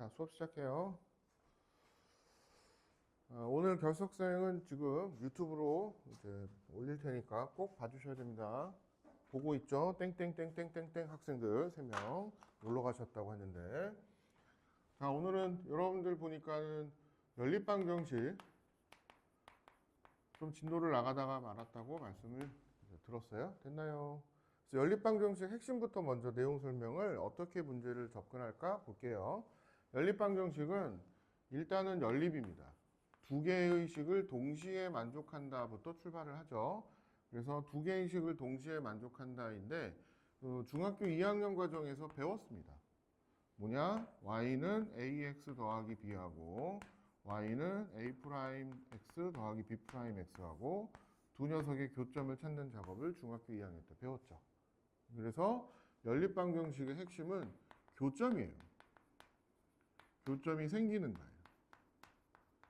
자, 수업 시작해요. 오늘 결석생은 지금 유튜브로 이제 올릴 테니까 꼭 봐주셔야 됩니다. 보고 있죠? 땡땡땡땡땡땡 학생들 3명 놀러 가셨다고 했는데. 자, 오늘은 여러분들 보니까는 연립방정식 좀 진도를 나가다가 말았다고 말씀을 들었어요. 됐나요? 그래서 연립방정식 핵심부터 먼저 내용 설명을 어떻게 문제를 접근할까 볼게요. 연립방정식은 일단은 연립입니다. 두 개의 식을 동시에 만족한다부터 출발을 하죠. 그래서 두 개의 식을 동시에 만족한다인데 중학교 2학년 과정에서 배웠습니다. 뭐냐? y는 ax 더하기 b하고 y는 a'x 더하기 b'x하고 두 녀석의 교점을 찾는 작업을 중학교 2학년 때 배웠죠. 그래서 연립방정식의 핵심은 교점이에요. 교점이 생기는 거예요.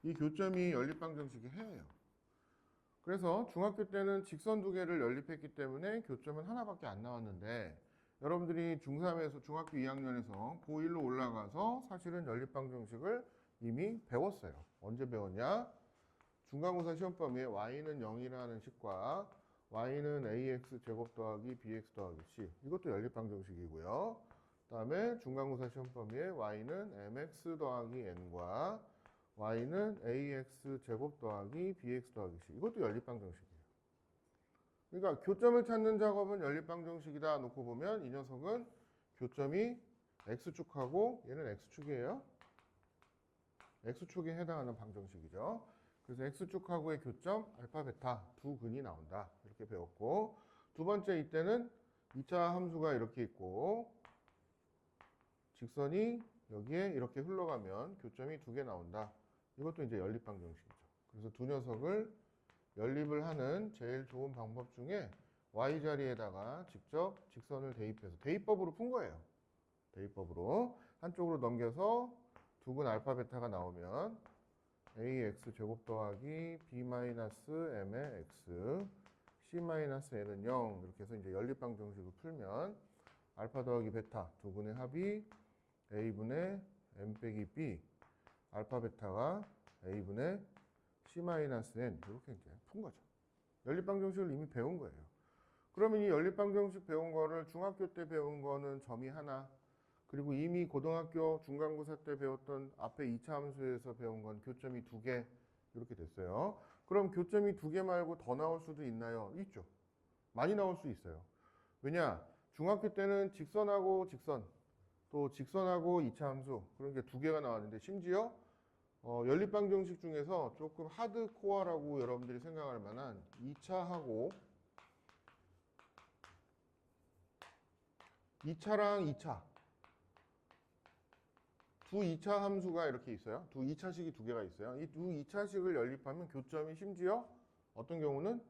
이 교점이 연립방정식의 해예요. 그래서 중학교 때는 직선 두 개를 연립했기 때문에 교점은 하나밖에 안 나왔는데 여러분들이 중3에서 중학교 2학년에서 고1로 올라가서 사실은 연립방정식을 이미 배웠어요. 언제 배웠냐? 중간고사 시험 범위에 y는 0이라는 식과 y는 ax 제곱 더하기 bx 더하기 c, 이것도 연립방정식이고요. 그 다음에 중간고사 시험 범위에 y는 mx 더하기 n과 y는 ax 제곱 더하기 bx 더하기 c, 이것도 연립방정식이에요. 그러니까 교점을 찾는 작업은 연립방정식이다 놓고 보면 이 녀석은 교점이 x축하고 얘는 x축이에요. x축에 해당하는 방정식이죠. 그래서 x축하고의 교점 알파 베타 두 근이 나온다, 이렇게 배웠고, 두 번째 이때는 2차 함수가 이렇게 있고 직선이 여기에 이렇게 흘러가면 교점이 두 개 나온다. 이것도 이제 연립방정식이죠. 그래서 두 녀석을 연립을 하는 제일 좋은 방법 중에 y 자리에다가 직접 직선을 대입해서 대입법으로 푼 거예요. 대입법으로 한쪽으로 넘겨서 두근 알파 베타가 나오면 ax 제곱 더하기 b-m의 x c-n은 0, 이렇게 해서 이제 연립방정식을 풀면 알파 더하기 베타 두근의 합이 a분의 m 빼기 b, 알파 베타가 a분의 c-n, 이렇게 이제 푼 거죠. 연립방정식을 이미 배운 거예요. 그러면 이 연립방정식 배운 거를 중학교 때 배운 거는 점이 하나, 그리고 이미 고등학교 중간고사 때 배웠던 앞에 2차 함수에서 배운 건 교점이 두 개, 이렇게 됐어요. 그럼 교점이 두 개 말고 더 나올 수도 있나요? 있죠. 많이 나올 수 있어요. 왜냐? 중학교 때는 직선하고 직선, 또 직선하고 2차 함수, 그런 게 두 개가 나왔는데 심지어 연립방정식 중에서 조금 하드코어라고 여러분들이 생각할 만한 2차하고 2차랑 2차 두 2차 함수가 이렇게 있어요. 두 2차식이 두 개가 있어요. 이 두 2차식을 연립하면 교점이 심지어 어떤 경우는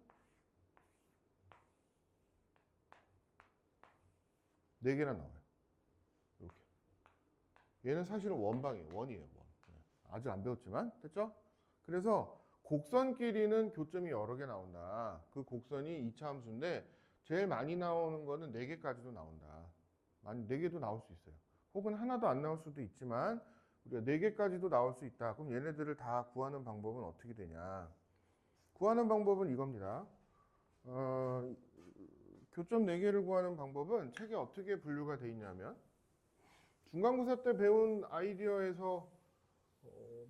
4개나 나와요. 이렇게. 얘는 사실은 원방이에요. 원이에요. 원. 아직 안 배웠지만 됐죠? 그래서 곡선끼리는 교점이 여러 개 나온다. 그 곡선이 2차 함수인데 제일 많이 나오는 거는 4개까지도 나온다. 4개도 나올 수 있어요. 혹은 하나도 안 나올 수도 있지만 우리가 4개까지도 나올 수 있다. 그럼 얘네들을 다 구하는 방법은 어떻게 되냐? 구하는 방법은 이겁니다. 교점 4개를 구하는 방법은 책에 어떻게 분류가 되어 있냐면 중간고사 때 배운 아이디어에서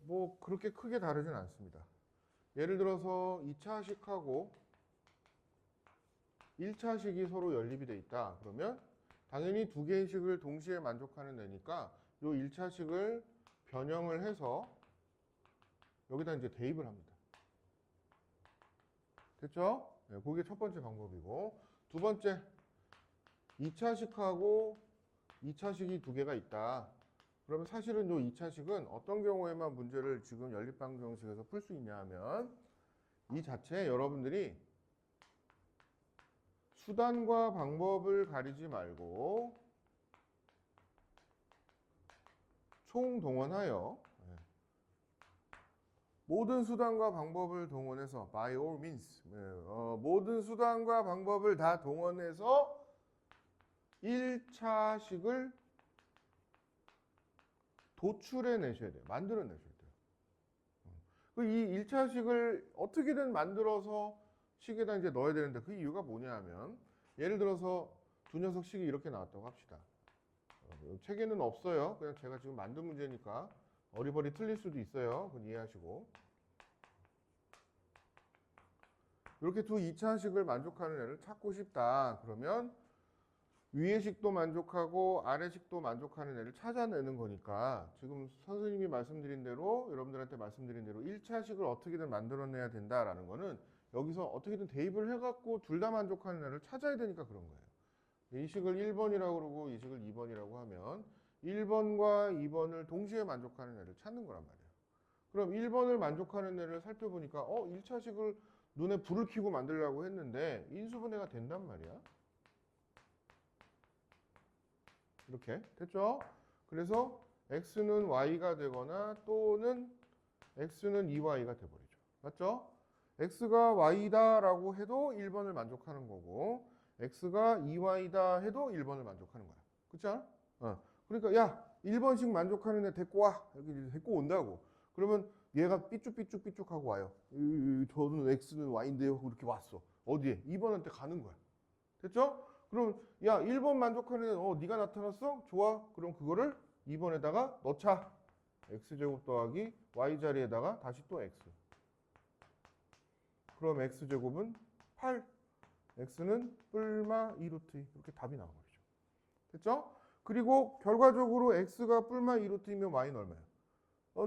뭐 그렇게 크게 다르진 않습니다. 예를 들어서 2차식하고 1차식이 서로 연립이 돼 있다. 그러면 당연히 두 개의 식을 동시에 만족하는 애니까 이 1차식을 변형을 해서 여기다 이제 대입을 합니다. 됐죠? 네, 그게 첫 번째 방법이고, 두 번째 2차식하고 2차식이 두 개가 있다. 그러면 사실은 이 2차식은 어떤 경우에만 문제를 지금 연립방정식에서 풀 수 있냐 하면 이 자체에 여러분들이 수단과 방법을 가리지 말고 총동원하여 모든 수단과 방법을 동원해서 by all means 모든 수단과 방법을 다 동원해서 1차식을 도출해내셔야 돼요. 만들어내셔야 돼요. 이 1차식을 어떻게든 만들어서 식에다 이제 넣어야 되는데 그 이유가 뭐냐 하면 예를 들어서 두 녀석식이 이렇게 나왔다고 합시다. 책에는 없어요. 그냥 제가 지금 만든 문제니까 어리버리 틀릴 수도 있어요. 그건 이해하시고. 이렇게 두 2차식을 만족하는 애를 찾고 싶다. 그러면 위의 식도 만족하고 아래 식도 만족하는 애를 찾아내는 거니까 지금 선생님이 말씀드린 대로 여러분들한테 말씀드린 대로 1차식을 어떻게든 만들어내야 된다라는 거는 여기서 어떻게든 대입을 해갖고 둘 다 만족하는 애를 찾아야 되니까 그런 거예요. 이 식을 1번이라고 그러고 이 식을 2번이라고 하면 1번과 2번을 동시에 만족하는 애를 찾는 거란 말이에요. 그럼 1번을 만족하는 애를 살펴보니까 1차식을 눈에 불을 켜고 만들려고 했는데 인수분해가 된단 말이야. 이렇게 됐죠? 그래서 x는 y가 되거나 또는 x는 2y가 돼버리죠. 맞죠? x가 y다라고 해도 1번을 만족하는 거고 x가 2y다 해도 1번을 만족하는 거야. 그렇지 않아? 그러니까 야 1번씩 만족하는 애 데리고 와. 여기 데리고 온다고. 그러면 얘가 삐쭉삐쭉삐쭉 하고 와요. 저는 x는 y인데요. 하고 이렇게 왔어. 어디에? 2번한테 가는 거야. 됐죠? 그럼 야 1번 만족하는 애 네가 나타났어? 좋아. 그럼 그거를 2번에다가 넣자. x제곱 더하기 y 자리에다가 다시 또 x. 그럼 x제곱은 8. x는 뿔마 2루트 2. 이렇게 답이 나와버리죠. 됐죠? 그리고 결과적으로 x가 뿔마 2루트 2면 y는 얼마야?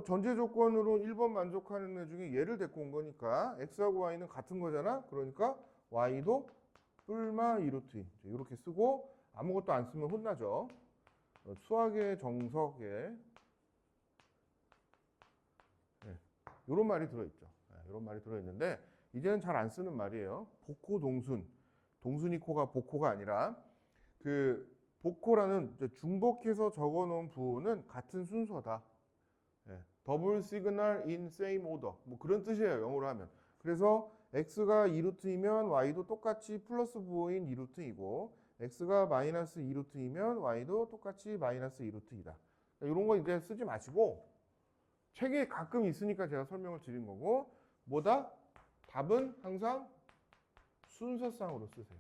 전제 조건으로 1번 만족하는 애 중에 얘를 데리고 온 거니까 x하고 y는 같은 거잖아. 그러니까 y도 뿔마 2루트 2. 이렇게 쓰고 아무것도 안 쓰면 혼나죠. 수학의 정석에 이런 말이 들어있죠. 이런 말이 들어있는데 이제는 잘 안 쓰는 말이에요. 복호 동순. 동순이 코가 복호가 아니라 그 복호라는 중복해서 적어놓은 부호는 같은 순서다. 더블 시그널 in same order. 뭐 그런 뜻이에요. 영어로 하면. 그래서 x가 2루트이면 y도 똑같이 플러스 부호인 2루트이고 x가 마이너스 2루트이면 y도 똑같이 마이너스 2루트이다. 이런 거 이제 쓰지 마시고 책에 가끔 있으니까 제가 설명을 드린 거고 뭐다? 답은 항상 순서상으로 쓰세요.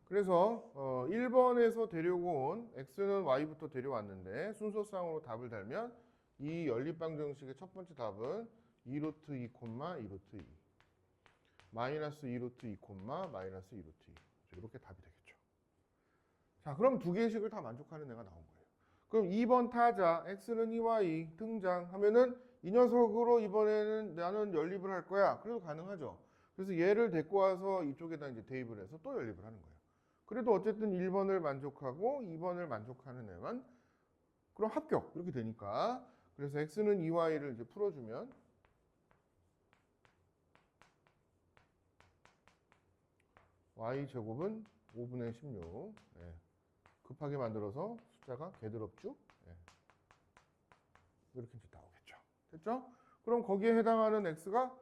그래서 1번에서 데려온 x는 y부터 데려왔는데 순서상으로 답을 달면 이 연립방정식의 첫 번째 답은 2루트 2, 2루트 2 마이너스 2루트 2, 마이너스 2루트 2 이렇게 답이 되겠죠. 자, 그럼 두 개의 식을 다 만족하는 애가 나온 거예요. 그럼 2번 타자 x는 2y 등장하면은 이 녀석으로 이번에는 나는 연립을 할 거야. 그래도 가능하죠. 그래서 얘를 데리고 와서 이쪽에다 이제 대입을 해서 또 연립을 하는 거예요. 그래도 어쨌든 1번을 만족하고 2번을 만족하는 애만 그럼 합격 이렇게 되니까 그래서 x는 2y를 이제 풀어주면 y제곱은 5분의 16 급하게 만들어서 숫자가 개더럽죠? 이렇게 이제 나오겠죠. 됐죠? 그럼 거기에 해당하는 x가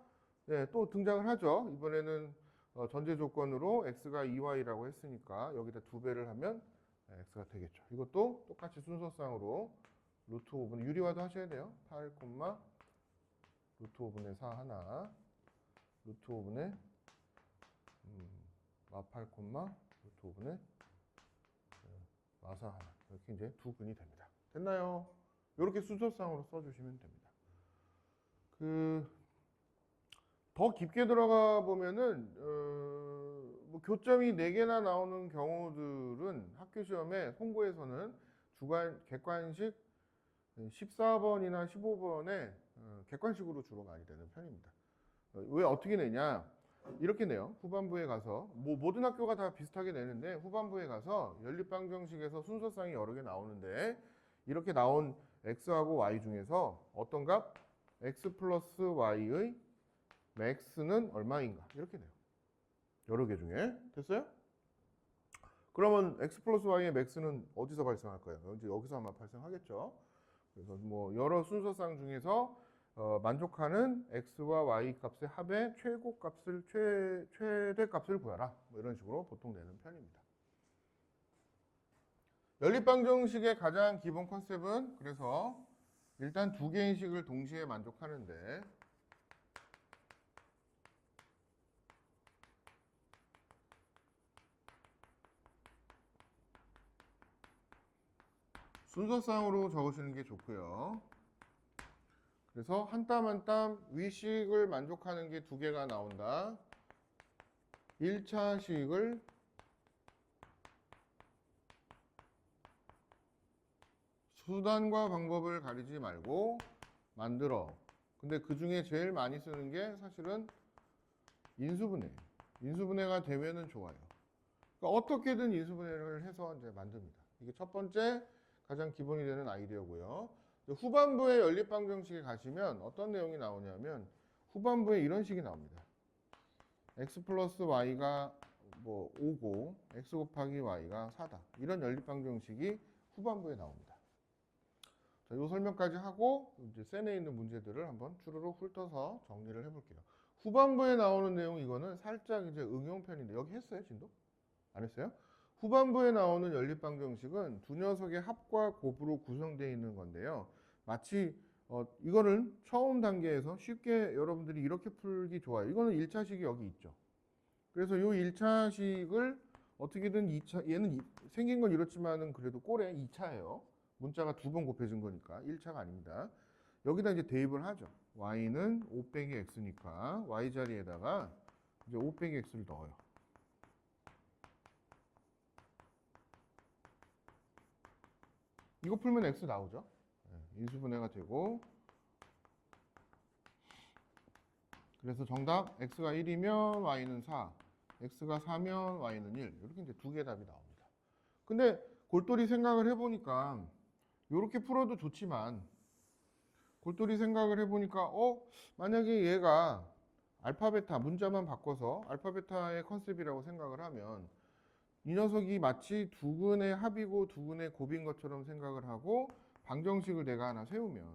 또 등장을 하죠. 이번에는 전제 조건으로 x가 2y라고 했으니까 여기다 2배를 하면 x가 되겠죠. 이것도 똑같이 순서상으로 루트 5분의 유리화도 하셔야 돼요. 8, 루트 5분의 4 하나, 루트 5분의 마8, 루트 5분의 마4 하나. 이렇게 이제 두 근이 됩니다. 됐나요? 이렇게 순서상으로 써주시면 됩니다. 더 깊게 들어가 보면은 뭐 교점이 4개나 나오는 경우들은 학교 시험에 송고에서는 객관식 14번이나 15번에 객관식으로 주로 많이 되는 편입니다. 왜 어떻게 내냐? 이렇게 내요. 후반부에 가서 뭐 모든 학교가 다 비슷하게 내는데 후반부에 가서 연립방정식에서 순서상이 여러 개 나오는데 이렇게 나온 x하고 y 중에서 어떤 값? x 플러스 y의 max는 얼마인가? 이렇게 내요. 여러 개 중에. 됐어요? 그러면 x 플러스 y의 max는 어디서 발생할까요? 이제 여기서 아마 발생하겠죠. 그래서 뭐 여러 순서상 중에서 만족하는 x와 y 값의 합의 최고 값을 최대 값을 구하라. 뭐 이런 식으로 보통 내는 편입니다. 연립방정식의 가장 기본 컨셉은 그래서 일단 두 개의 식을 동시에 만족하는데 순서상으로 적으시는 게 좋고요. 그래서 한 땀 한 땀 위식을 만족하는 게 두 개가 나온다. 1차 식을 수단과 방법을 가리지 말고 만들어. 근데 그 중에 제일 많이 쓰는 게 사실은 인수분해. 인수분해가 되면은 좋아요. 그러니까 어떻게든 인수분해를 해서 이제 만듭니다. 이게 첫 번째 가장 기본이 되는 아이디어고요. 후반부에 연립방정식에 가시면 어떤 내용이 나오냐면 후반부에 이런 식이 나옵니다. x 플러스 y가 뭐 5고 x 곱하기 y가 4다. 이런 연립방정식이 후반부에 나옵니다. 자, 이 설명까지 하고 이제 센에 있는 문제들을 한번 주르륵 훑어서 정리를 해볼게요. 후반부에 나오는 내용 이거는 살짝 이제 응용편인데 여기 했어요, 진도? 안 했어요? 후반부에 나오는 연립방정식은 두 녀석의 합과 곱으로 구성되어 있는 건데요. 마치 이거는 처음 단계에서 쉽게 여러분들이 이렇게 풀기 좋아요. 이거는 1차식이 여기 있죠. 그래서 이 1차식을 어떻게든 2차, 얘는 생긴 건 이렇지만은 그래도 꼴에 2차예요. 문자가 두 번 곱해진 거니까 1차가 아닙니다. 여기다 이제 대입을 하죠. y는 5 빼기 x니까 y 자리에다가 이제 5 빼기 x를 넣어요. 이거 풀면 x 나오죠. 인수분해가 되고 그래서 정답 x가 1이면 y는 4, x가 4면 y는 1 이렇게 이제 두 개 답이 나옵니다. 근데 골똘히 생각을 해보니까 이렇게 풀어도 좋지만 골똘히 생각을 해보니까 만약에 얘가 알파 베타 문자만 바꿔서 알파 베타의 컨셉이라고 생각을 하면 이 녀석이 마치 두근의 합이고 두근의 곱인 것처럼 생각을 하고 방정식을 내가 하나 세우면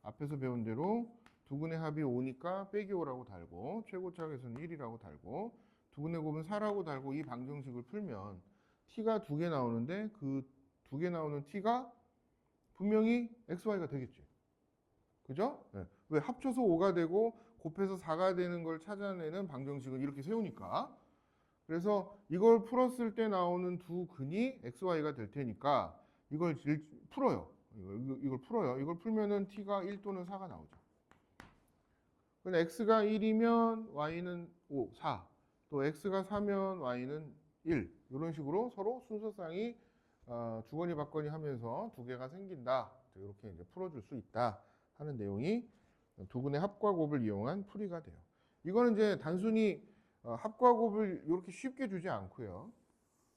앞에서 배운 대로 두근의 합이 5니까 빼기 5라고 달고 최고차항에서는 1이라고 달고 두근의 곱은 4라고 달고 이 방정식을 풀면 t가 두 개 나오는데 그 두 개 나오는 t가 분명히 xy가 되겠지. 그죠? 네. 왜 합쳐서 5가 되고 곱해서 4가 되는 걸 찾아내는 방정식을 이렇게 세우니까. 그래서 이걸 풀었을 때 나오는 두 근이 xy가 될 테니까 이걸 풀어요. 이걸 풀어요. 이걸 풀면은 t가 1 또는 4가 나오죠. 근데 x가 1이면 y는 5, 4. 또 x가 4면 y는 1. 이런 식으로 서로 순서상이 주거니 받거니 하면서 두 개가 생긴다. 이렇게 이제 풀어줄 수 있다 하는 내용이 두 분의 합과 곱을 이용한 풀이가 돼요. 이거는 이제 단순히 합과 곱을 이렇게 쉽게 주지 않고요.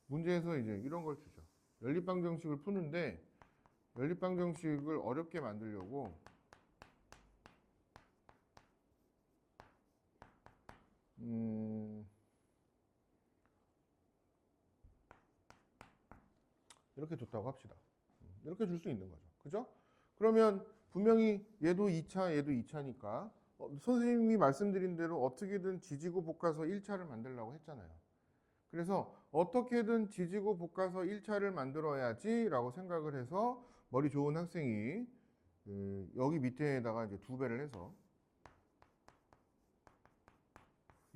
문제에서 이제 이런 걸 주죠. 연립방정식을 푸는데 연립방정식을 어렵게 만들려고 이렇게 줬다고 합시다. 이렇게 줄 수 있는 거죠. 그죠? 그러면 분명히 얘도 2차, 얘도 2차니까 선생님이 말씀드린 대로 어떻게든 지지고 볶아서 1차를 만들려고 했잖아요. 그래서 어떻게든 지지고 볶아서 1차를 만들어야지 라고 생각을 해서 머리 좋은 학생이 여기 밑에다가 이제 2배를 해서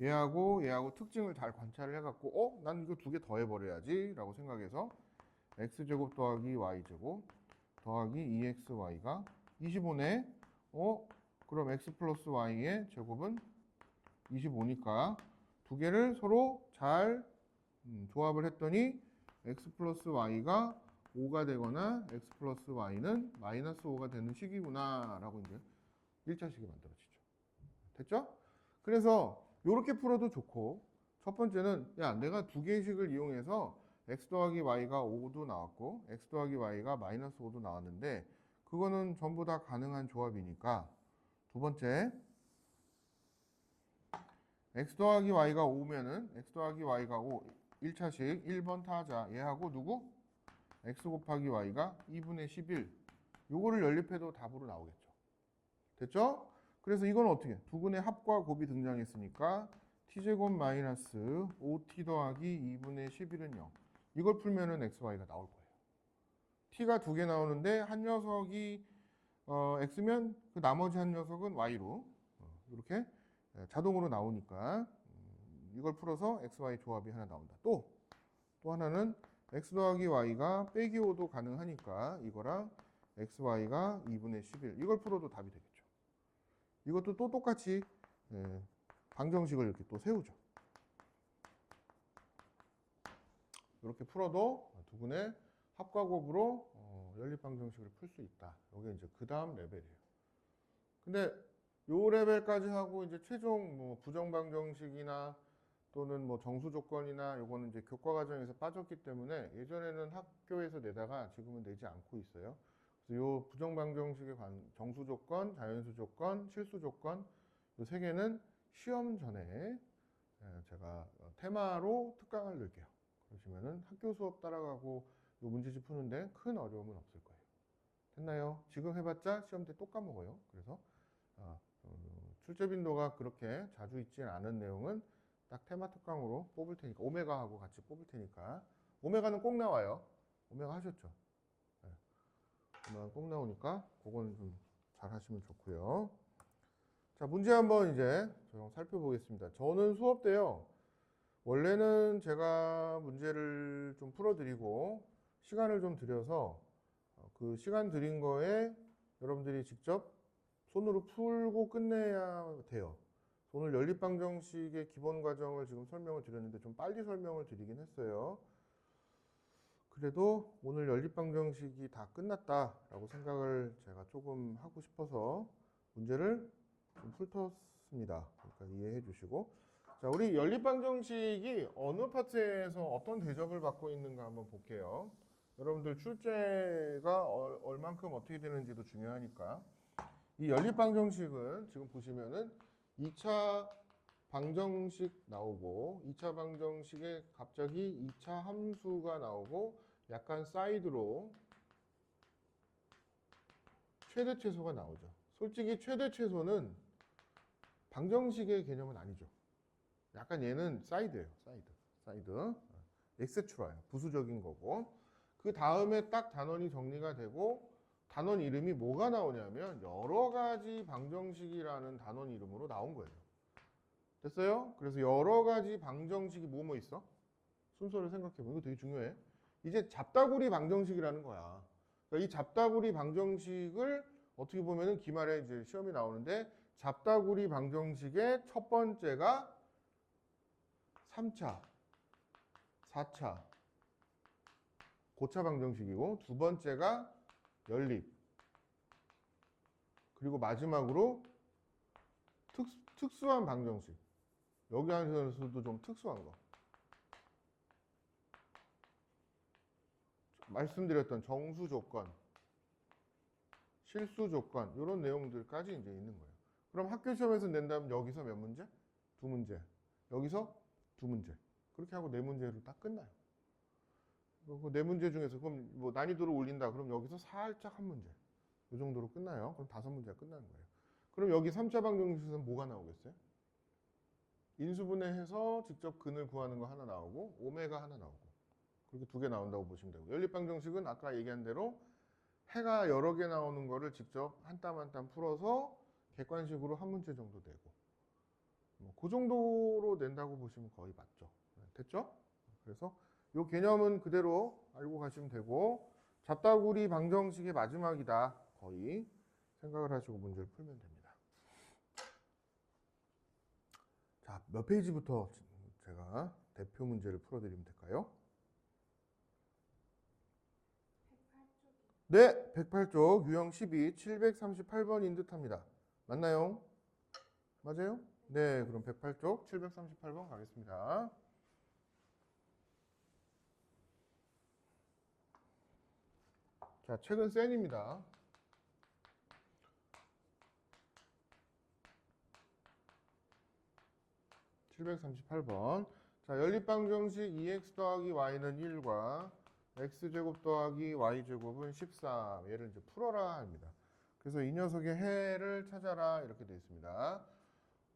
얘하고 특징을 잘 관찰을 해갖고 난 이거 두 개 더 해버려야지 라고 생각해서 x제곱 더하기 y제곱 더하기 2xy가 25네. 그럼 x 플러스 y의 제곱은 25니까 두 개를 서로 잘 조합을 했더니 x 플러스 y가 5가 되거나 x 플러스 y는 마이너스 5가 되는 식이구나 라고 이제 1차식이 만들어지죠. 됐죠? 그래서 이렇게 풀어도 좋고 첫 번째는 내가 두 개의 식을 이용해서 x 더하기 y가 5도 나왔고 x 더하기 y가 마이너스 5도 나왔는데 그거는 전부 다 가능한 조합이니까 두 번째 x 더하기 y가 5면은 x 더하기 y가 5 1차식 1번 타자 얘하고 누구? x 곱하기 y가 2분의 11 요거를 연립해도 답으로 나오겠죠. 됐죠? 그래서 이건 어떻게? 두 근의 합과 곱이 등장했으니까 t제곱 마이너스 5t 더하기 2분의 11은 0 이걸 풀면은 xy가 나올 거예요. t가 두 개 나오는데 한 녀석이 x면 그 나머지 한 녀석은 y로 이렇게 자동으로 나오니까 이걸 풀어서 x, y 조합이 하나 나온다. 또 하나는 x 더하기 y가 빼기 5도 가능하니까 이거랑 x, y가 2분의 11 이걸 풀어도 답이 되겠죠. 이것도 또 똑같이 방정식을 이렇게 또 세우죠. 이렇게 풀어도 두 분의 합과 곱으로 연립방정식을 풀 수 있다. 이게 이제 그 다음 레벨이에요. 근데 요 레벨까지 하고 이제 최종 뭐 부정방정식이나 또는 뭐 정수 조건이나 요거는 이제 교과 과정에서 빠졌기 때문에 예전에는 학교에서 내다가 지금은 내지 않고 있어요. 그래서 요 부정방정식의 정수 조건, 자연수 조건, 실수 조건 요 세 개는 시험 전에 제가 테마로 특강을 넣을게요. 그러시면은 학교 수업 따라가고 요 문제집 푸는데 큰 어려움은 없을 거예요. 됐나요? 지금 해봤자 시험 때 또 까먹어요. 그래서 출제 빈도가 그렇게 자주 있지 않은 내용은 딱 테마 특강으로 뽑을 테니까 오메가하고 같이 뽑을 테니까 오메가는 꼭 나와요. 오메가 하셨죠? 네. 오메가 꼭 나오니까 그건 좀 잘 하시면 좋고요. 자, 문제 한번 이제 좀 살펴보겠습니다. 저는 수업 때요. 원래는 제가 문제를 좀 풀어드리고 시간을 좀 들여서 그 시간 드린 거에 여러분들이 직접 손으로 풀고 끝내야 돼요. 오늘 연립방정식의 기본 과정을 지금 설명을 드렸는데 좀 빨리 설명을 드리긴 했어요. 그래도 오늘 연립방정식이 다 끝났다라고 생각을 제가 조금 하고 싶어서 문제를 좀 풀었습니다. 그러니까 이해해 주시고. 자, 우리 연립방정식이 어느 파트에서 어떤 대접을 받고 있는가 한번 볼게요. 여러분들 출제가 얼만큼 어떻게 되는지도 중요하니까. 이 연립방정식은 지금 보시면은 2차 방정식 나오고 2차 방정식에 갑자기 2차 함수가 나오고 약간 사이드로 최대 최소가 나오죠. 솔직히 최대 최소는 방정식의 개념은 아니죠. 약간 얘는 사이드예요. 사이드. 엑세트라예요. 부수적인 거고. 그 다음에 딱 단원이 정리가 되고 단원 이름이 뭐가 나오냐면 여러 가지 방정식이라는 단원 이름으로 나온 거예요. 됐어요? 그래서 여러 가지 방정식이 뭐 있어? 순서를 생각해보면 이거 되게 중요해. 이제 잡다구리 방정식이라는 거야. 그러니까 이 잡다구리 방정식을 어떻게 보면은 기말에 이제 시험이 나오는데 잡다구리 방정식의 첫 번째가 3차, 4차 고차 방정식이고 두 번째가 연립 그리고 마지막으로 특수한 방정식 여기 안에서도 좀 특수한 거 말씀드렸던 정수 조건 실수 조건 이런 내용들까지 이제 있는 거예요. 그럼 학교 시험에서 낸다면 여기서 몇 문제? 두 문제 여기서 두 문제 그렇게 하고 네 문제로 딱 끝나요. 그 네 문제 중에서 그럼 뭐 난이도를 올린다 그럼 여기서 살짝 한 문제 이 정도로 끝나요. 그럼 다섯 문제가 끝나는 거예요. 그럼 여기 3차 방정식에서는 뭐가 나오겠어요? 인수분해해서 직접 근을 구하는 거 하나 나오고 오메가 하나 나오고 그렇게 두 개 나온다고 보시면 되고 연립방정식은 아까 얘기한 대로 해가 여러 개 나오는 거를 직접 한 땀 한 땀 풀어서 객관식으로 한 문제 정도 되고 그 정도로 낸다고 보시면 거의 맞죠. 됐죠? 그래서 이 개념은 그대로 알고 가시면 되고 잡다구리 방정식의 마지막이다 거의 생각을 하시고 문제를 풀면 됩니다. 자, 몇 페이지부터 제가 대표 문제를 풀어드리면 될까요? 108쪽. 네, 108쪽 유형 12 738번인 듯합니다. 맞나요? 맞아요? 네, 그럼 108쪽 738번 가겠습니다. 자, 책은 센입니다. (738번) 자, 연립방정식 2x 더하기 y는 1과 x제곱 더하기 y제곱은 13 얘를 이제 풀어라 합니다. 그래서 이 녀석의 해를 찾아라 이렇게 되어 있습니다.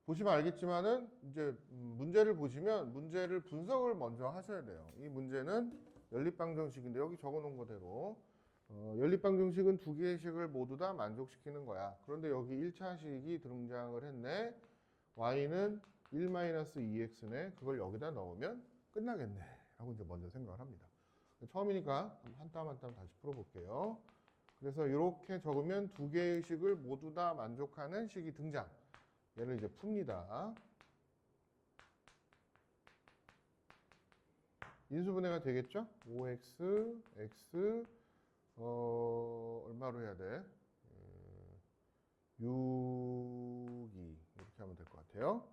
보시면 알겠지만은 이제 문제를 보시면 문제를 분석을 먼저 하셔야 돼요. 이 문제는 연립방정식인데 여기 적어 놓은 거대로 연립방정식은 두 개의 식을 모두 다 만족시키는 거야. 그런데 여기 1차식이 등장을 했네. y는 1-2x네. 그걸 여기다 넣으면 끝나겠네. 라고 이제 먼저 생각을 합니다. 처음이니까 한 땀 한 땀 다시 풀어볼게요. 그래서 이렇게 적으면 두 개의 식을 모두 다 만족하는 식이 등장. 얘를 이제 풉니다. 인수분해가 되겠죠? 5x, x, 얼마로 해야 돼? 6이 이렇게 하면 될 것 같아요.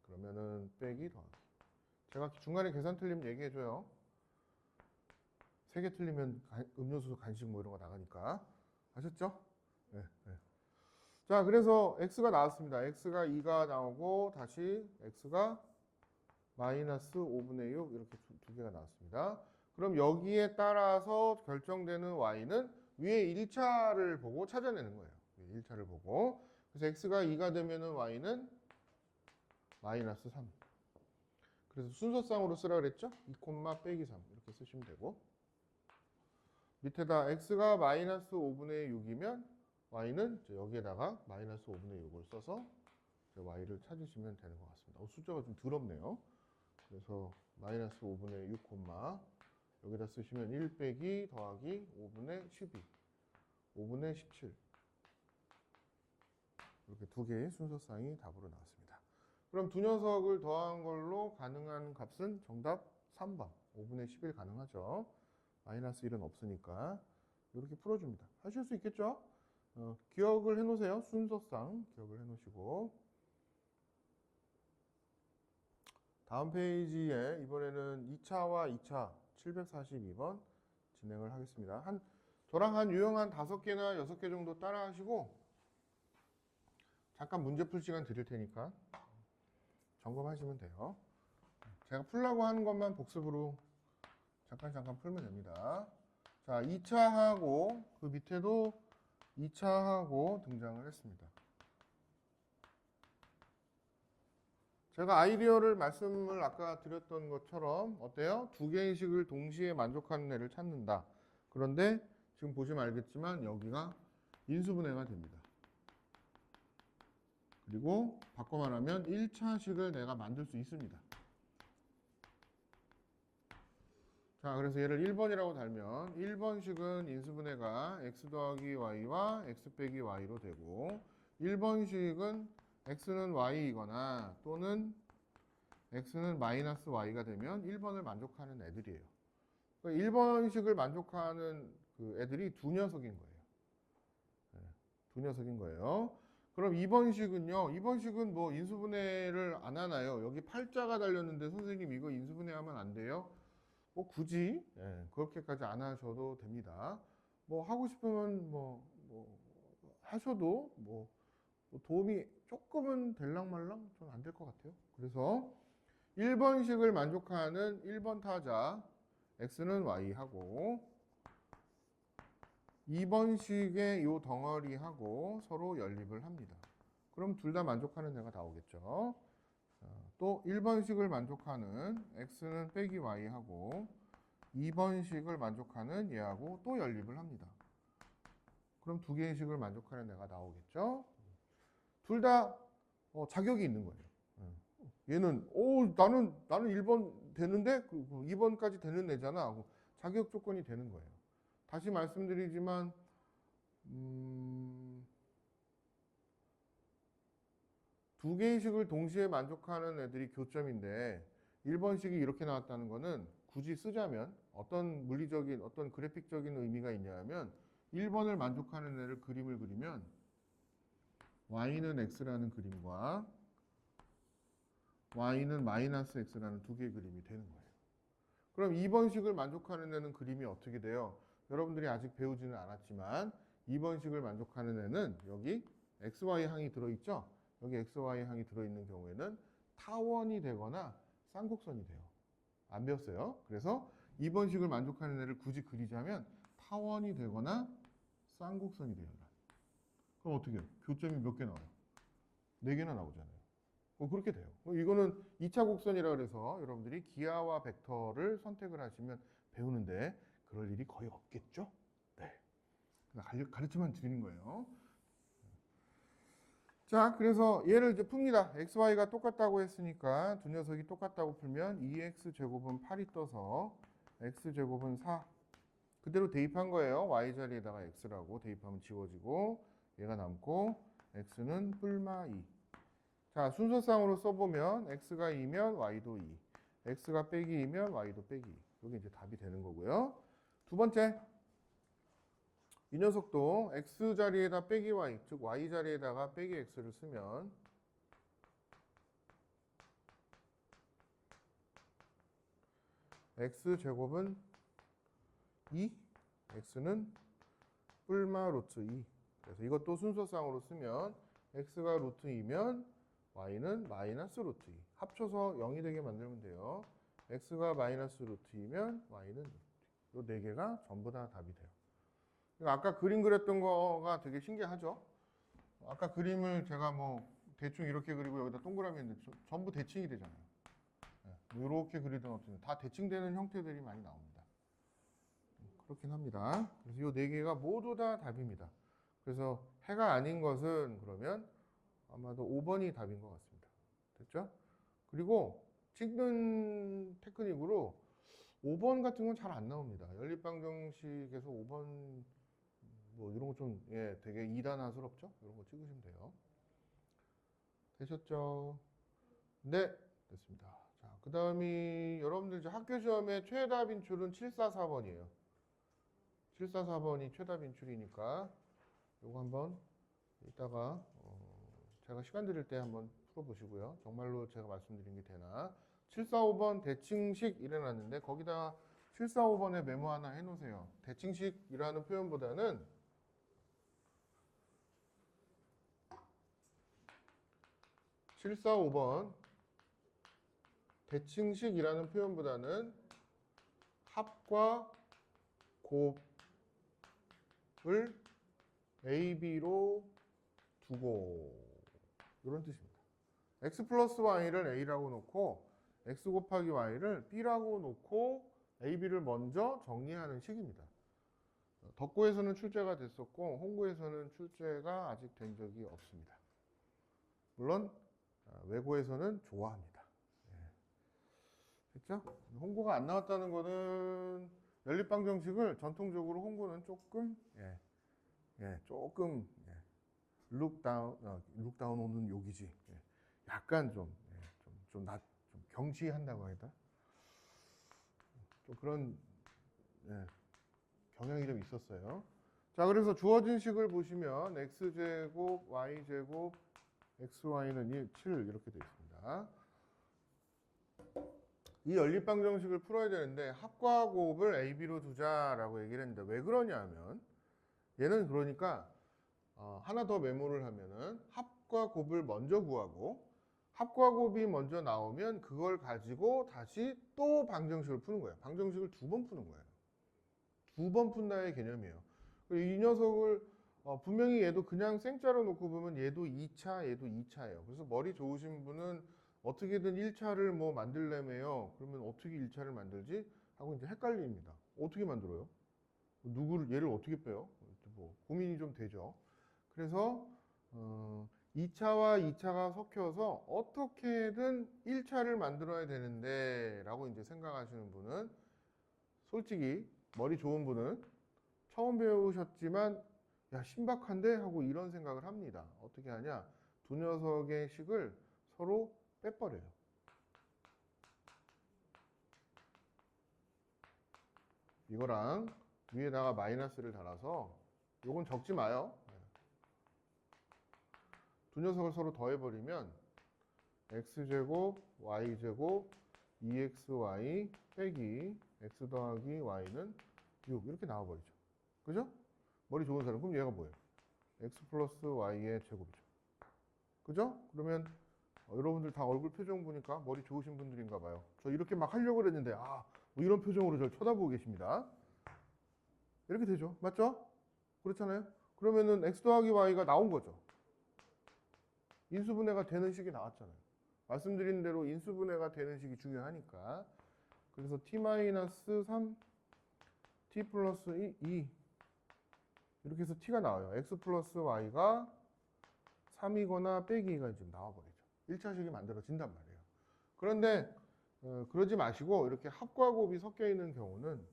그러면은 빼기 더하기. 제가 중간에 계산 틀리면 얘기해줘요. 3개 틀리면 음료수, 간식 뭐 이런 거 나가니까. 아셨죠? 네, 네. 자, 그래서 x가 나왔습니다. x가 2가 나오고 다시 x가 마이너스 5분의 6 이렇게 두 개가 나왔습니다. 그럼 여기에 따라서 결정되는 y는 위에 1차를 보고 찾아내는 거예요. 1차를 보고. 그래서 x가 2가 되면은 y는 마이너스 3. 그래서 순서상으로 쓰라 그랬죠? 2, 빼기 3 이렇게 쓰시면 되고. 밑에다 x가 마이너스 5분의 6이면 y는 여기에다가 마이너스 5분의 6을 써서 y를 찾으시면 되는 것 같습니다. 숫자가 좀 더럽네요. 그래서 마이너스 5분의 6, 여기다 쓰시면 1 빼기 더하기 5분의 12, 5분의 17 이렇게 두 개의 순서상이 답으로 나왔습니다. 그럼 두 녀석을 더한 걸로 가능한 값은 정답 3번 5분의 11 가능하죠. 마이너스 1은 없으니까 이렇게 풀어줍니다. 하실 수 있겠죠? 기억을 해놓으세요. 순서상 기억을 해놓으시고 다음 페이지에 이번에는 2차와 2차 742번 진행을 하겠습니다. 저랑 한 유형한 5개나 6개 정도 따라 하시고 잠깐 문제 풀 시간 드릴 테니까 점검하시면 돼요. 제가 풀라고 하는 것만 복습으로 잠깐 풀면 됩니다. 자, 2차하고 그 밑에도 2차하고 등장을 했습니다. 제가 아이디어를 말씀을 아까 드렸던 것처럼 어때요? 두 개의 식을 동시에 만족하는 애를 찾는다. 그런데 지금 보시면 알겠지만 여기가 인수분해가 됩니다. 그리고 바꿔 말하면 1차식을 내가 만들 수 있습니다. 자, 그래서 얘를 1번이라고 달면 1번식은 인수분해가 x 더하기 y와 x 빼기 y로 되고 1번식은 x는 y이거나 또는 x는 마이너스 y가 되면 1번을 만족하는 애들이에요. 그러니까 1번식을 만족하는 그 애들이 두 녀석인 거예요. 네, 두 녀석인 거예요. 그럼 2번식은요. 2번식은 뭐 인수분해를 안 하나요? 여기 팔자가 달렸는데 선생님 이거 인수분해하면 안 돼요? 뭐 굳이 그렇게까지 안 하셔도 됩니다. 뭐 하고 싶으면 뭐 하셔도 뭐 도움이 조금은 될랑말랑 전 안 될 것 같아요. 그래서 1번식을 만족하는 1번 타자 x는 y하고 2번식의 요 덩어리하고 서로 연립을 합니다. 그럼 둘 다 만족하는 애가 나오겠죠. 또 1번식을 만족하는 x는 빼기 y하고 2번식을 만족하는 얘하고 또 연립을 합니다. 그럼 두 개의 식을 만족하는 애가 나오겠죠. 둘 다 자격이 있는 거예요. 얘는 나는 1번 되는데 2번까지 되는 애잖아 하고 자격 조건이 되는 거예요. 다시 말씀드리지만 두 개의 식을 동시에 만족하는 애들이 교점인데 1번식이 이렇게 나왔다는 거는 굳이 쓰자면 어떤 물리적인 어떤 그래픽적인 의미가 있냐면 1번을 만족하는 애를 그림을 그리면 y는 x라는 그림과 y는 마이너스 x라는 두 개의 그림이 되는 거예요. 그럼 2번식을 만족하는 애는 그림이 어떻게 돼요? 여러분들이 아직 배우지는 않았지만 2번식을 만족하는 애는 여기 xy 항이 들어있죠? 여기 xy 항이 들어있는 경우에는 타원이 되거나 쌍곡선이 돼요. 안 배웠어요? 그래서 2번식을 만족하는 애를 굳이 그리자면 타원이 되거나 쌍곡선이 돼요. 그럼 어떻게 해요? 교점이 몇 개 나와요? 4개나 나오잖아요. 그렇게 돼요. 이거는 2차 곡선이라 그래서 여러분들이 기하와 벡터를 선택을 하시면 배우는데 그럴 일이 거의 없겠죠? 네. 가르쳐만 드리는 거예요. 자, 그래서 얘를 이제 풉니다. x, y가 똑같다고 했으니까 두 녀석이 똑같다고 풀면 2x제곱은 8이 떠서 x제곱은 4. 그대로 대입한 거예요. y 자리에다가 x라고 대입하면 지워지고 얘가 남고 x는 뿔마 2. 자, 순서상으로 써보면 x가 2면 y도 2. x가 빼기 2면 y도 빼기 2. 이게 이제 답이 되는 거고요. 두 번째. 이 녀석도 x 자리에다 빼기 y, 즉 y 자리에다가 빼기 x를 쓰면 x제곱은 2, x는 뿔마 루트 2. 그래서 이것도 순서상으로 쓰면 x가 루트 2면 y는 마이너스 루트 2. 합쳐서 0이 되게 만들면 돼요. x가 마이너스 루트 2면 y는 이 4개가 전부 다 답이 돼요. 아까 그림 그렸던 거가 되게 신기하죠? 아까 그림을 제가 뭐 대충 이렇게 그리고 여기다 동그라미 했는데 전부 대칭이 되잖아요. 이렇게 그리든 어쨌든 다 대칭되는 형태들이 많이 나옵니다. 그렇긴 합니다. 그래서 이 4개가 모두 다 답입니다. 그래서 해가 아닌 것은 그러면 아마도 5번이 답인 것 같습니다. 됐죠? 그리고 찍는 테크닉으로 5번 같은 건 잘 안 나옵니다. 연립방정식에서 5번 뭐 이런 거 좀 되게 이단화스럽죠? 이런 거 찍으시면 돼요. 되셨죠? 네, 됐습니다. 자, 그 다음이 여러분들 이제 학교 시험의 최다 빈출은 744번이에요. 744번이 최다 빈출이니까 요거 한번 이따가 제가 시간 드릴 때 한번 풀어보시고요. 정말로 제가 말씀드린 게 되나. 745번 대칭식 이래놨는데 거기다 745번에 메모 하나 해놓으세요. 대칭식이라는 표현보다는 745번 대칭식이라는 표현보다는 합과 곱을 A, B로 두고 이런 뜻입니다. x 플러스 y를 A라고 놓고 x 곱하기 y를 B라고 놓고 A, B를 먼저 정리하는 식입니다. 덕구에서는 출제가 됐었고 홍구에서는 출제가 아직 된 적이 없습니다. 물론 외고에서는 좋아합니다. 됐죠? 홍구가 안 나왔다는 거는 연립방정식을 전통적으로 홍구는 조금 조금 룩다운 오는 욕이지. 약간 좀 경시한다고 해야 되나? 좀 그런 경향이 좀 있었어요. 자, 그래서 주어진 식을 보시면 x제곱, y제곱, xy는 7 이렇게 되어 있습니다. 이 연립방정식을 풀어야 되는데 합과 곱을 A, B로 두자라고 얘기를 했는데 왜 그러냐면 얘는 그러니까 하나 더 메모를 하면은 합과 곱을 먼저 구하고 합과 곱이 먼저 나오면 그걸 가지고 다시 또 방정식을 푸는 거예요. 방정식을 2번 푸는 거예요. 2번 푼다의 개념이에요. 이 녀석을 분명히 얘도 그냥 생짜로 놓고 보면 얘도 2차, 얘도 2차예요. 그래서 머리 좋으신 분은 어떻게든 1차를 뭐 만들려면요. 그러면 어떻게 1차를 만들지? 하고 이제 헷갈립니다. 어떻게 만들어요? 얘를 어떻게 빼요? 뭐 고민이 좀 되죠. 그래서 2차와 2차가 섞여서 어떻게든 1차를 만들어야 되는데 라고 이제 생각하시는 분은 솔직히 머리 좋은 분은 처음 배우셨지만 야 신박한데? 하고 이런 생각을 합니다. 어떻게 하냐? 두 녀석의 식을 서로 빼버려요. 이거랑 위에다가 마이너스를 달아서 요건 적지 마요. 두 녀석을 서로 더해버리면 x제곱, y제곱, 2xy 빼기 x 더하기 y는 6 이렇게 나와버리죠. 그죠? 머리 좋은 사람 그럼 얘가 뭐예요? x 플러스 y의 제곱이죠. 그죠? 그러면 여러분들 다 얼굴 표정 보니까 머리 좋으신 분들인가 봐요. 저 이렇게 막 하려고 그랬는데 뭐 이런 표정으로 저를 쳐다보고 계십니다. 이렇게 되죠. 맞죠? 그렇잖아요. 그러면은 x 더하기 y가 나온 거죠. 인수분해가 되는 식이 나왔잖아요. 말씀드린 대로 인수분해가 되는 식이 중요하니까. 그래서 t-3, t 플러스 2 이렇게 해서 t가 나와요. x 플러스 y가 3이거나 빼기 2가 지금 나와버리죠. 1차식이 만들어진단 말이에요. 그런데 그러지 마시고 이렇게 합과 곱이 섞여 있는 경우는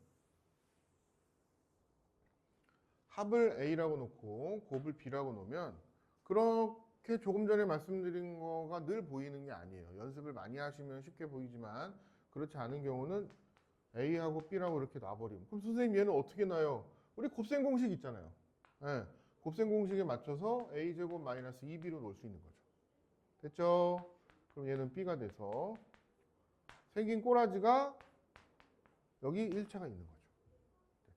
합을 a라고 놓고 곱을 b라고 놓으면 그렇게 조금 전에 말씀드린 거가 늘 보이는 게 아니에요. 연습을 많이 하시면 쉽게 보이지만 그렇지 않은 경우는 a하고 b라고 이렇게 놔버리면 그럼 선생님 얘는 어떻게 놔요? 우리 곱셈 공식 있잖아요. 네, 곱셈 공식에 맞춰서 a제곱 마이너스 2b로 놓을 수 있는 거죠. 됐죠? 그럼 얘는 b가 돼서 생긴 꼬라지가 여기 1차가 있는 거죠.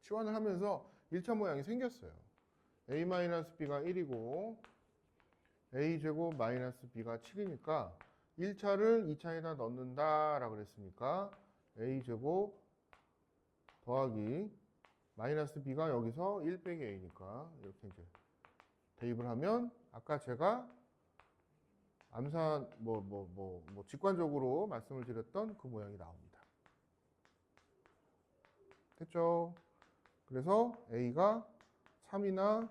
치환을 하면서 1차 모양이 생겼어요. a-b가 1이고 a제곱 마이너스 b가 7이니까 1차를 2차에다 넣는다라고 그랬으니까 a제곱 더하기 마이너스 b가 여기서 1 빼기 a니까 이렇게 이제 대입을 하면 아까 제가 암산 직관적으로 말씀을 드렸던 그 모양이 나옵니다. 됐죠? 그래서 a가 3이나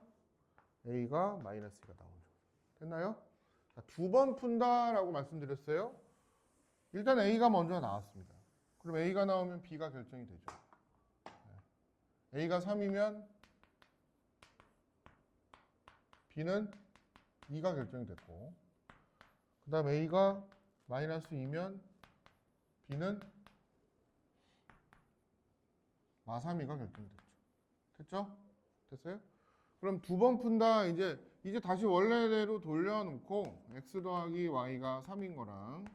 a가 마이너스 2가 나오죠. 됐나요? 두 번 푼다라고 말씀드렸어요. 일단 a가 먼저 나왔습니다. 그럼 a가 나오면 b가 결정이 되죠. a가 3이면 b는 2가 결정이 됐고 그 다음 a가 마이너스 2면 b는 마3이가 결정이 됐죠. 됐죠? 됐어요? 그럼 두 번 푼다 이제 다시 원래대로 돌려놓고 x 더하기 y가 3인 거랑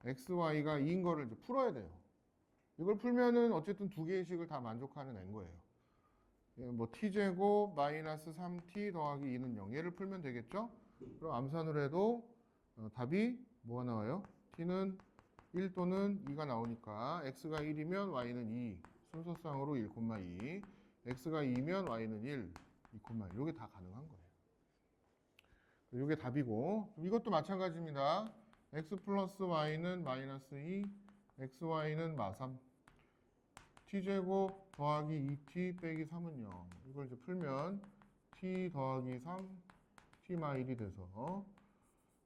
xy가 2인 거를 이제 풀어야 돼요. 이걸 풀면은 어쨌든 두 개의 식을 다 만족하는 앤 거예요. 뭐 t제곱 마이너스 3t 더하기 2는 0. 얘를 풀면 되겠죠? 그럼 암산으로 해도 답이 뭐가 나와요? t는 1 또는 2가 나오니까 x가 1이면 y는 2. 순서상으로 1,2. x가 2면 y는 1. 2,1. 이게 다 가능한 거예요. 이게 답이고 이것도 마찬가지입니다. x 플러스 y는 마이너스 2. xy는 마3. t제곱 더하기 2t 빼기 3은 0. 이걸 이제 풀면 t 더하기 3, t 마 1이 돼서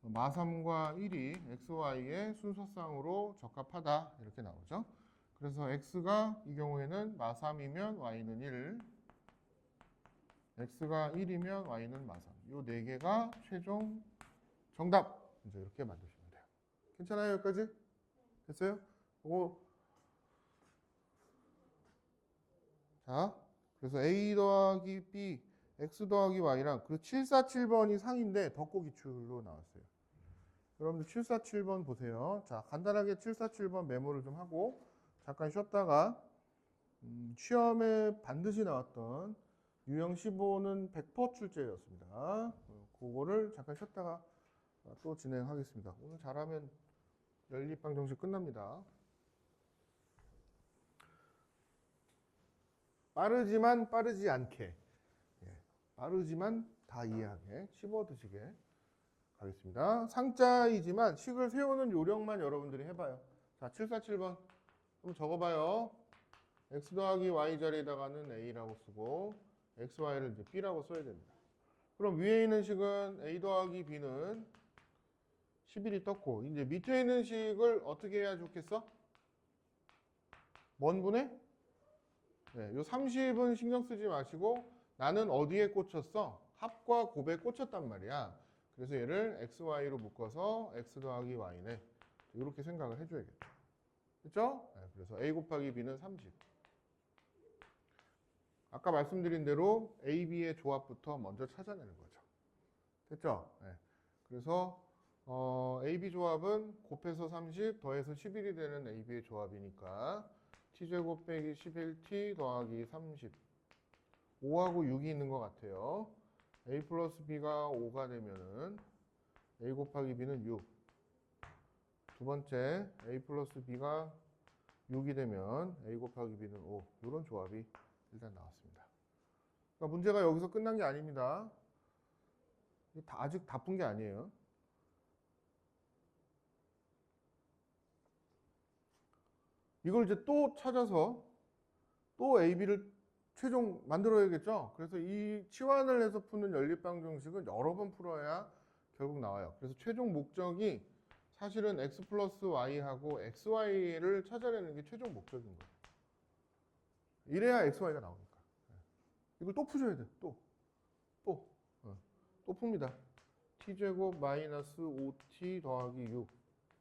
마3과 1이 xy의 순서상으로 적합하다. 이렇게 나오죠. 그래서 x가 이 경우에는 마3이면 y는 1, x가 1이면 y는 마3. 이 네 개가 최종 정답. 이제 이렇게 만드시면 돼요. 괜찮아요? 여기까지? 됐어요? 자, 그래서 a 더하기 b, x 더하기 y랑 그 747번이 상인데 덕고기출로 나왔어요. 여러분들 747번 보세요. 자, 간단하게 747번 메모를 좀 하고 잠깐 쉬었다가 시험에 반드시 나왔던 유형 15는 100% 출제였습니다. 그거를 잠깐 쉬었다가 또 진행하겠습니다. 오늘 잘하면 연립방 정식 끝납니다. 빠르지만 빠르지 않게, 빠르지만 다 이해하게 씹어드시게 가겠습니다. 상자이지만 식을 세우는 요령만 여러분들이 해봐요. 자, 747번 한번 적어봐요. x 더하기 y 자리에다가는 a라고 쓰고 xy를 이제 b라고 써야 됩니다. 그럼 위에 있는 식은 a 더하기 b는 11이 떴고 이제 밑에 있는 식을 어떻게 해야 좋겠어? 뭔 분해? 네, 요 30은 신경 쓰지 마시고 나는 어디에 꽂혔어? 합과 곱에 꽂혔단 말이야. 그래서 얘를 xy로 묶어서 x 더하기 y네. 이렇게 생각을 해줘야겠다. 됐죠? 네, 그래서 a 곱하기 b는 30. 아까 말씀드린 대로 a, b의 조합부터 먼저 찾아내는 거죠. 됐죠? 네. 그래서 a, b 조합은 곱해서 30 더해서 11이 되는 a, b의 조합이니까 t제곱 빼기 11t 더하기 30 5하고 6이 있는 것 같아요. a 플러스 b가 5가 되면은 a 곱하기 b는 6. 두 번째 a 플러스 b가 6이 되면 a 곱하기 b는 5. 이런 조합이 일단 나왔습니다. 그러니까 문제가 여기서 끝난 게 아닙니다. 아직 다 푼 게 아니에요. 이걸 이제 또 찾아서 또 a, b를 최종 만들어야겠죠. 그래서 이 치환을 해서 푸는 연립방정식은 여러 번 풀어야 결국 나와요. 그래서 최종 목적이 사실은 x 플러스 y하고 xy를 찾아내는 게 최종 목적인 거예요. 이래야 xy가 나오니까. 이걸 또 푸셔야 돼. 또 풉니다. t제곱 마이너스 5t 더하기 6.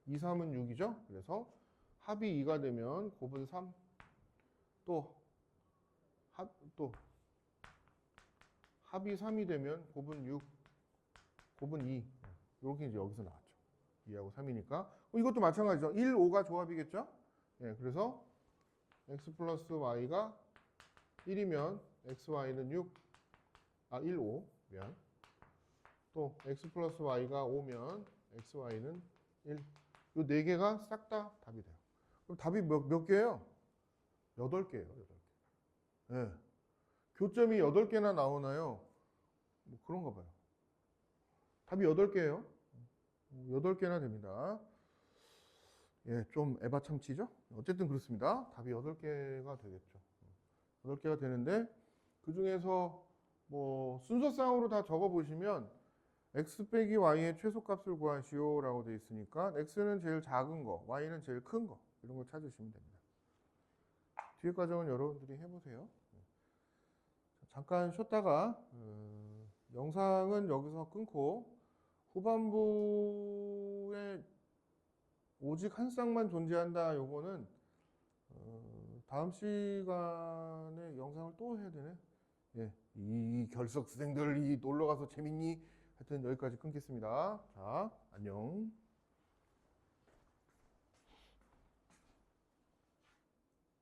2, 3은 6이죠. 그래서 합이 2가 되면 곱은 3. 또 합이 3이 되면 곱은 6, 곱은 2. 이렇게 이제 여기서 나왔죠. 2하고 3이니까. 이것도 마찬가지죠. 1, 5가 조합이겠죠? 예, 그래서 x 플러스 y가 1이면 xy는 6, 1, 5면 또 x 플러스 y가 5면 xy는 1. 이 4개가 싹 다 답이 돼요. 그럼 답이 몇 개예요? 8개예요. 8개. 예. 교점이 8개나 나오나요? 뭐 그런가 봐요. 답이 8개예요. 8개나 됩니다. 예, 좀 에바 참치죠? 어쨌든 그렇습니다. 답이 8개가 되겠죠. 8개가 되는데 그 중에서 뭐 순서상으로 다 적어 보시면 x 빼기 y의 최소값을 구하시오라고 되어 있으니까 x는 제일 작은 거, y는 제일 큰 거 이런 거 찾으시면 됩니다. 뒤에 과정은 여러분들이 해보세요. 잠깐 쉬었다가 영상은 여기서 끊고 후반부에 오직 한 쌍만 존재한다 요거는 다음 시간에 영상을 또 해야 되네. 예, 이 결석수생들 이 놀러가서 재밌니? 하여튼 여기까지 끊겠습니다. 자, 안녕.